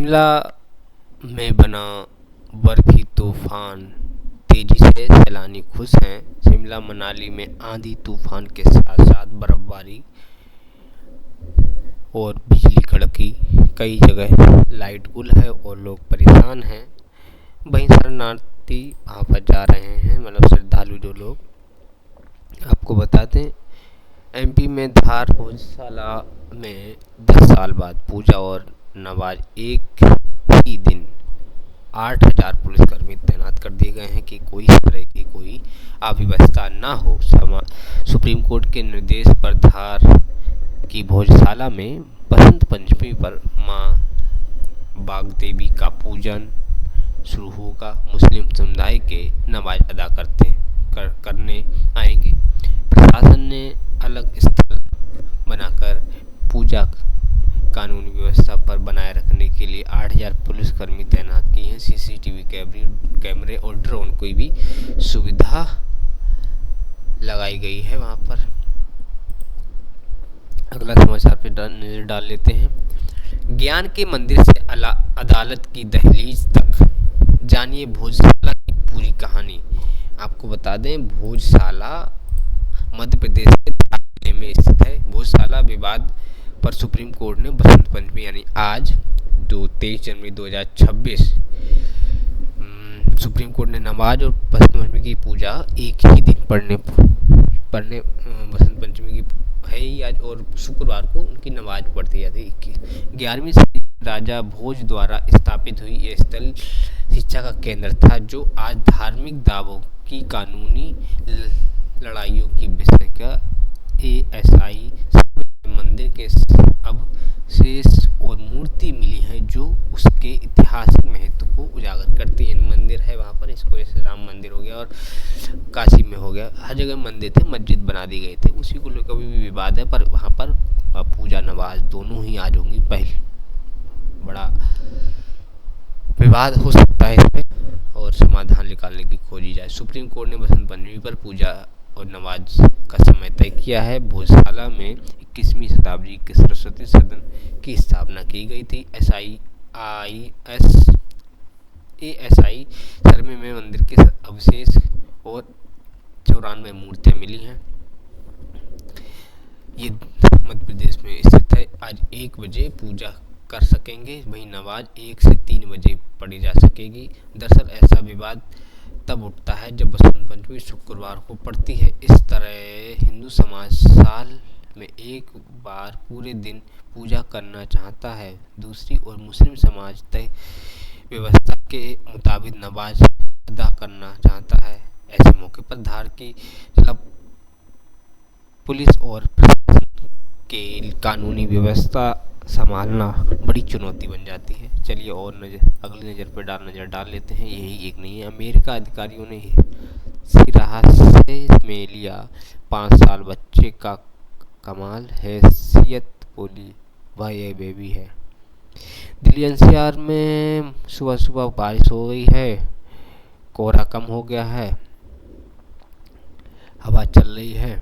शिमला में बना बर्फी तूफान, तेजी से सैलानी खुश हैं। शिमला मनाली में आंधी तूफान के साथ साथ बर्फबारी और बिजली कड़की, कई जगह लाइट गुल है और लोग परेशान हैं। वहीं शरणार्थी वहाँ पर जा रहे हैं, मतलब श्रद्धालु जो लोग। आपको बता दें, एमपी में धार भोजशाला में 10 साल बाद पूजा और नमाज एक ही दिन 8,000 पुलिसकर्मी तैनात कर दिए गए हैं कि कोई इस तरह की कोई अव्यवस्था ना हो। सुप्रीम कोर्ट के निर्देश पर धार की भोजशाला में बसंत पंचमी पर मां बागदेवी का पूजन शुरू होगा। मुस्लिम समुदाय के नमाज अदा करने आएंगे। प्रशासन ने अलग स्थल बनाकर पूजा कानूनी व्यवस्था पर बनाए रखने के लिए 8,000 पुलिसकर्मी तैनात किए हैं। सीसीटीवी कैमरे और ड्रोन की भी सुविधा लगाई गई है वहां पर। अगला समाचार पे नजर डाल लेते हैं। ज्ञान के मंदिर से अदालत की दहलीज तक, जानिए भोजशाला की पूरी कहानी। आपको बता दें, भोजशाला मध्य प्रदेश के धार जिले में स्थित है। भोजशाला विवाद पर सुप्रीम कोर्ट ने बसंत पंचमी यानी आज 23 जनवरी 2026 सुप्रीम कोर्ट ने नमाज और बसंत पंचमी की पूजा एक ही दिन पढ़ने बसंत पंचमी की है ही आज, और शुक्रवार को उनकी नमाज पढ़ती जाती है। 11वीं सदी राजा भोज द्वारा स्थापित हुई यह स्थल शिक्षा का केंद्र था, जो आज धार्मिक दावों की कानूनी लड़ाइयों की विषय का एएसआई मंदिर के अवशेष और मूर्ति मिली है, जो उसके ऐतिहासिक महत्व को उजागर करती है। मंदिर है वहाँ पर, इसको जैसे राम मंदिर हो गया और काशी में हो गया, हर जगह मंदिर थे, मस्जिद बना दी गई थी। उसी को लेकर भी विवाद है, पर वहाँ पर पूजा नमाज दोनों ही आज होंगी। पहले बड़ा विवाद हो सकता है इस पर और समाधान निकालने की खोजी जाए। सुप्रीम कोर्ट ने बसंत पंचमी पर पूजा और नमाज का समय तय किया है। भोजशाला में 21वीं शताब्दी के सरस्वती सदन की स्थापना की गई थी। एएसआई सर्वे में मंदिर के अवशेष और 94 मूर्तियां मिली हैं। ये मध्य प्रदेश में स्थित है। आज 1 बजे पूजा कर सकेंगे, वहीं नमाज 1 से 3 बजे पढ़ी जा सकेगी। दरअसल ऐसा विवाद तब उठता है जब बसंत पंचमी शुक्रवार को पड़ती है। इस तरह हिंदू समाज साल में एक बार पूरे दिन पूजा करना चाहता है, दूसरी ओर मुस्लिम समाज तय व्यवस्था के मुताबिक नमाज अदा करना चाहता है। ऐसे मौके पर धार की जिला पुलिस और प्रशासन के कानूनी व्यवस्था संभालना बड़ी चुनौती बन जाती है। चलिए और अगली नज़र पर नज़र डाल लेते हैं। यही एक नहीं है, अमेरिका अधिकारियों ने सिराहा से में लिया 5 साल बच्चे का कमाल हैसियत बोली, वह ये बेबी है। दिल्ली एनसीआर में सुबह सुबह बारिश हो गई है, कोहरा कम हो गया है, हवा चल रही है,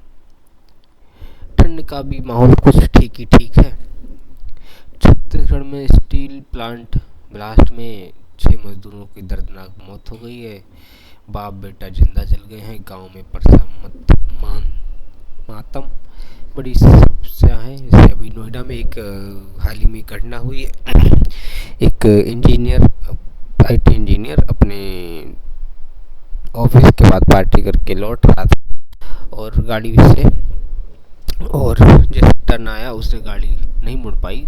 ठंड का भी माहौल कुछ ठीक ही ठीक है। छत्तीसगढ़ में स्टील प्लांट ब्लास्ट में 6 मजदूरों की दर्दनाक मौत हो गई है। बाप बेटा जिंदा जल गए हैं। गांव में परसा मातम, बड़ी समस्या है। जैसे अभी नोएडा में एक हाल ही में घटना हुई है। एक आईटी इंजीनियर अपने ऑफिस के बाद पार्टी करके लौट रहा था और गाड़ी से, और जैसे टर्न आया उसने गाड़ी नहीं मुड़ पाई,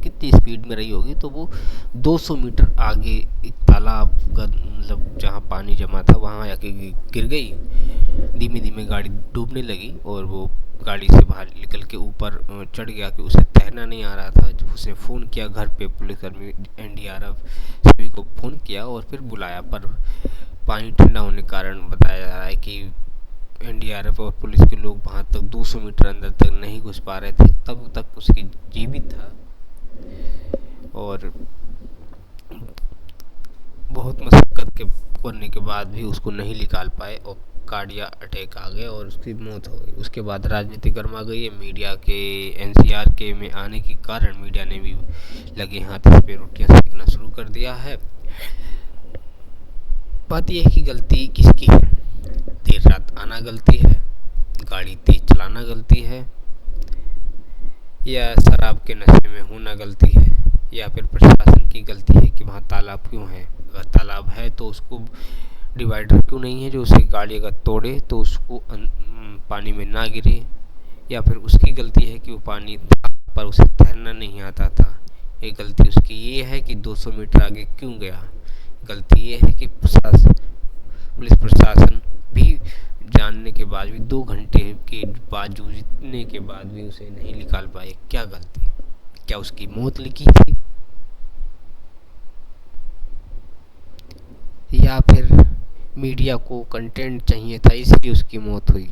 कितनी स्पीड में रही होगी, तो वो 200 मीटर आगे एक तालाब, मतलब जहाँ पानी जमा था वहाँ जाके गिर गई। धीमे धीमे गाड़ी डूबने लगी और वो गाड़ी से बाहर निकल के ऊपर चढ़ गया कि उसे तैरना नहीं आ रहा था। जब उसने फ़ोन किया घर पे, पुलिसकर्मी एनडीआरएफ सभी को फ़ोन किया और फिर बुलाया, पर पानी ठंडा होने के कारण बताया जा रहा है कि एनडीआरएफ और पुलिस के लोग वहाँ तक 200 मीटर अंदर तक नहीं घुस पा रहे थे। तब तक उसकी जीवित था और बहुत मशक्कत करने के बाद भी उसको नहीं निकाल पाए और कार्डियक अटैक आ गया और उसकी मौत हो गई। उसके बाद राजनीति गर्मा गई है। मीडिया के एनसीआर के में आने के कारण मीडिया ने भी लगे हाथ इस पे रोटियां सेकना शुरू कर दिया है। बात यह है कि गलती किसकी है? देर रात आना गलती है, गाड़ी तेज चलाना गलती है, या शराब के नशे में होना गलती है, या फिर प्रशासन की गलती है कि वहाँ तालाब क्यों है? अगर तालाब है तो उसको डिवाइडर क्यों नहीं है जो उसे गाड़ी अगर तोड़े तो उसको पानी में ना गिरे? या फिर उसकी गलती है कि वो पानी था पर उसे तैरना नहीं आता था? एक गलती उसकी ये है कि 200 मीटर आगे क्यों गया? गलती ये है कि पुलिस प्रशासन भी जानने के बाद भी 2 घंटे के बाद जूझने के बाद भी उसे नहीं निकाल पाए। क्या गलती? क्या उसकी मौत लिखी थी, या फिर मीडिया को कंटेंट चाहिए था इसलिए उसकी मौत हुई?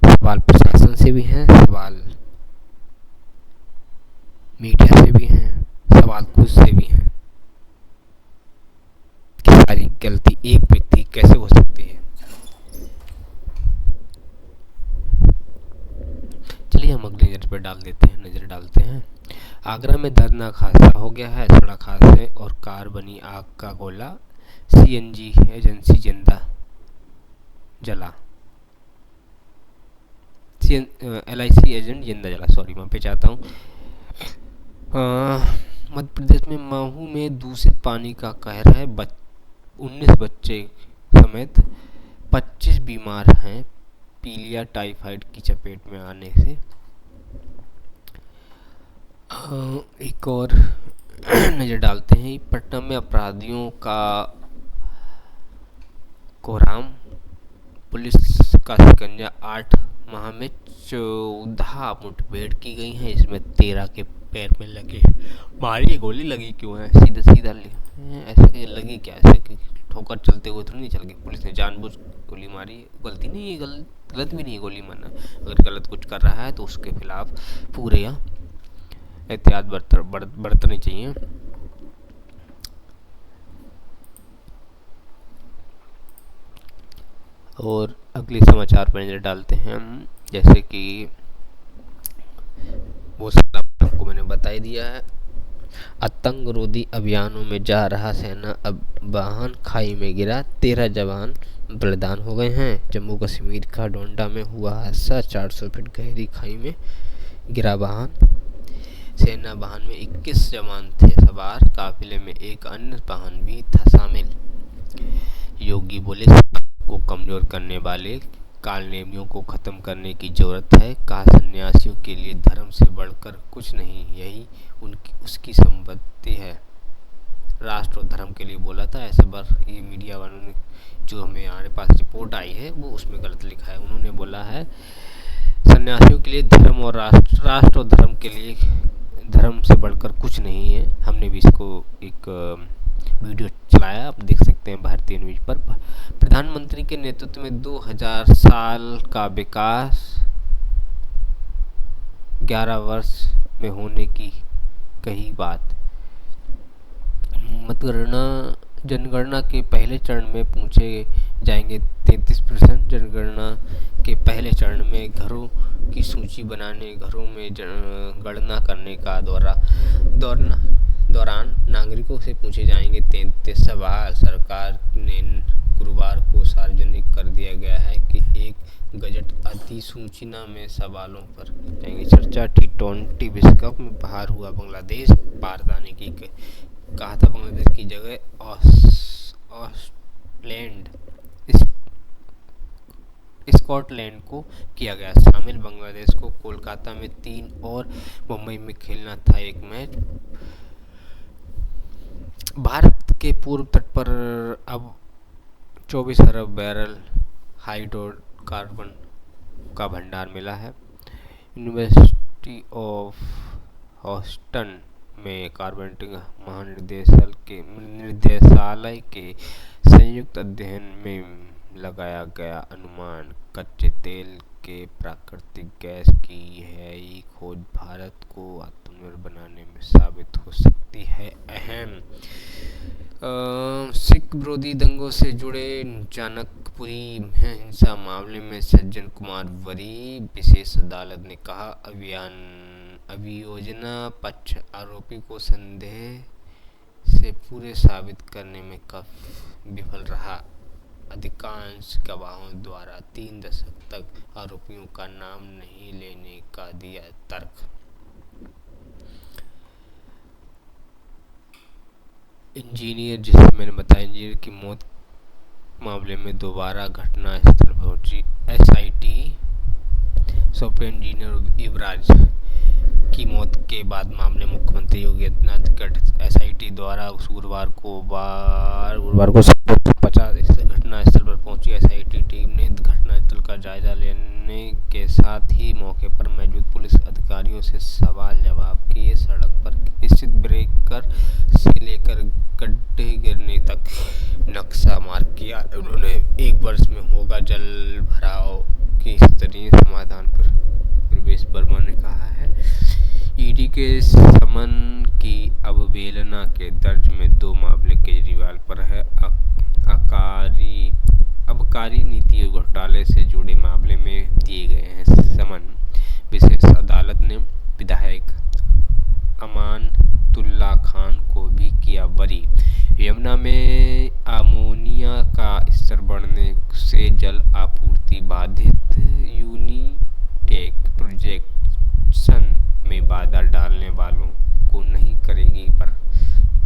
सवाल प्रशासन से भी हैं, सवाल मीडिया से भी हैं, सवाल खुद से भी हैं कि सारी गलती एक व्यक्ति कैसे हो सकती है। चलिए हम अगली नजर डालते हैं। आगरा में दर्दनाक हादसा हो गया है। सड़क हादसे और कार बनी आग का गोला, सीएनजी एजेंसी जिंदा जला। LIC एजेंट जिंदा जला, सॉरी मैं पे चाहता हूँ। मध्य प्रदेश में महू में दूषित पानी का कहर है। 19 बच्चे समेत 25 बीमार हैं पीलिया टाइफाइड की चपेट में आने से। एक और नजर डालते हैं। पटना में अपराधियों का कोहराम, पुलिस का शिकंजा। 8 माह में 14 मुठभेड़ की गई हैं, इसमें 13 के पैर में लगे। मारी गोली लगी क्यों है? सीधा सीधा ऐसे लगी क्या? ऐसे कि ठोकर चलते हुए थोड़ी नहीं चल गई। पुलिस ने जानबूझ गोली मारी, गलती नहीं है, गलत भी नहीं है गोली मारना। अगर गलत कुछ कर रहा है तो उसके खिलाफ पूरे एहतियात बरतनी चाहिए। और अगले समाचार पर नजर डालते हैं हम, जैसे कि वो सब आपको मैंने बता ही दिया है। आतंकरोधी अभियानों में जा रहा सेना अब वाहन खाई में गिरा, 13 जवान बलिदान हो गए हैं। जम्मू कश्मीर का डोंडा में हुआ हादसा, 400 फीट गहरी खाई में गिरा वाहन। सेना वाहन में 21 जवान थे सवार, काफिले में एक अन्य वाहन भी था शामिल। योगी बोले को कमजोर करने वाले कालनेमियों को खत्म करने की जरूरत है। कहा सन्यासियों के लिए धर्म से बढ़कर कुछ नहीं, यही उसकी संपत्ति है। राष्ट्र और धर्म के लिए बोला था, ऐसे बार ये मीडिया वालों ने जो हमें हमारे पास रिपोर्ट आई है वो उसमें गलत लिखा है। उन्होंने बोला है सन्यासियों के लिए धर्म और राष्ट्र और धर्म के लिए धर्म से बढ़कर कुछ नहीं है। हमने भी इसको एक वीडियो चलाया, आप देख सकते हैं भारतीय न्यूज पर। प्रधानमंत्री के नेतृत्व में 2000 साल का विकास 11 वर्ष में होने की कही बात। जनगणना के पहले चरण में पूछे जाएंगे 33%। जनगणना के पहले चरण में घरों की सूची बनाने, घरों में गणना करने का दौरान नागरिकों से पूछे जाएंगे 33 सवाल। सरकार ने गुरुवार को सार्वजनिक कर दिया गया है कि एक गजट अधिसूचना में सवालों पर जाएंगी चर्चा। T20 विश्व कप में बाहर हुआ बांग्लादेश, पारदाने की कहा था बांग्लादेश की जगह स्कॉटलैंड को किया गया शामिल। बांग्लादेश को कोलकाता में 3 और मुंबई में खेलना था एक मैच। भारत के पूर्व तट पर अब 24 अरब बैरल हाइड्रोकार्बन का भंडार मिला है। यूनिवर्सिटी ऑफ ह्यूस्टन में कार्बन महानिदेशालय के संयुक्त अध्ययन में लगाया गया अनुमान कच्चे तेल के प्राकृतिक गैस की है ये खोज भारत को आत्मनिर्भर बनाने में साबित हो सकती है। अहम सिख विरोधी दंगों से जुड़े जनकपुरी हिंसा मामले में सज्जन कुमार वरी, विशेष अदालत ने कहा अभियोजना पक्ष आरोपी को संदेह से पूरे साबित करने में विफल रहा। अधिकांश गवाहों द्वारा 3 दशक तक आरोपियों का नाम नहीं लेने का दिया तर्क। इंजीनियर, जिसे मैंने बताया, इंजीनियर की मौत मामले में दोबारा घटना स्थल पहुंची। एसआईटी सॉफ्टवेयर इंजीनियर युवराज की मौत के बाद मामले मुख्यमंत्री योगी आदित्यनाथ गठित एसआईटी द्वारा गुरुवार को 50 घटना स्थल पर पहुंची। एसआईटी टीम ने घटनास्थल का जायजा लेने के साथ ही मौके पर मौजूद पुलिस अधिकारियों से सवाल जवाब किए। सड़क पर स्थित ब्रेकर से लेकर गड्ढे गिरने तक नक्शा मार्क किया। उन्होंने 1 वर्ष में होगा जल भराव की स्तरीय समाधान पर प्रवेश वर्मा ने कहा है। ईडी के समन की अवहेलना के दर्ज में 2 मामले केजरीवाल पर है। आबकारी नीति घोटाले से जुड़े मामले में दिए गए हैं समन। विशेष अदालत ने विधायक अमानतुल्ला खान को भी किया बरी। यमुना में अमोनिया का स्तर बढ़ने से जल आपूर्ति बाधित। यूनिटेक प्रोजेक्शन में बाधा डालने वालों को नहीं करेगी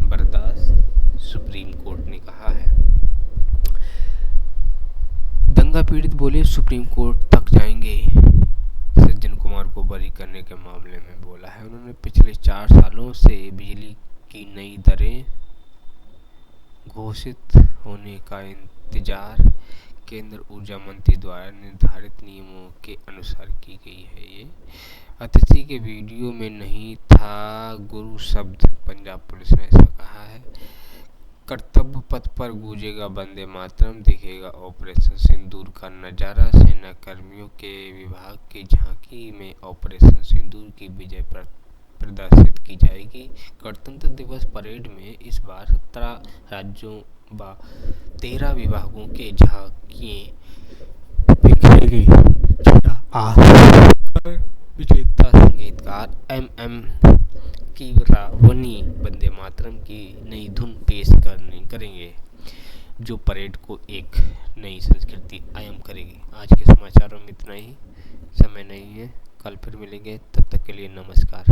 बर्दाश्त, सुप्रीम कोर्ट ने कहा है। दंगा पीड़ित बोले सुप्रीम कोर्ट तक जाएंगे। सज्जन कुमार को बरी करने के मामले में बोला है उन्होंने पिछले 4 सालों से बिजली की नई दरें घोषित होने का इंतजार केंद्र ऊर्जा मंत्री द्वारा निर्धारित नियमों के अनुसार की गई है। ये अतिथि के वीडियो में नहीं था गुरु शब्द, पंजाब पुलिस ने ऐसा कहा है। कर्तव्य पथ पर गूंजेगा वंदे मातरम, दिखेगा ऑपरेशन सिंदूर का नजारा। सेना कर्मियों के विभाग की झांकी में ऑपरेशन सिंदूर की विजय प्रदर्शित की जाएगी। गणतंत्र दिवस परेड में इस बार 17 राज्यों व 13 विभागों के झांकियां दिखेगी। विजेता संगीतकार MM कीरवानी वंदे मातरम की नई धुन पेश करेंगे, जो परेड को एक नई संस्कृति कायम करेगी। आज के समाचारों में इतना ही, समय नहीं है, कल फिर मिलेंगे, तब तक के लिए नमस्कार।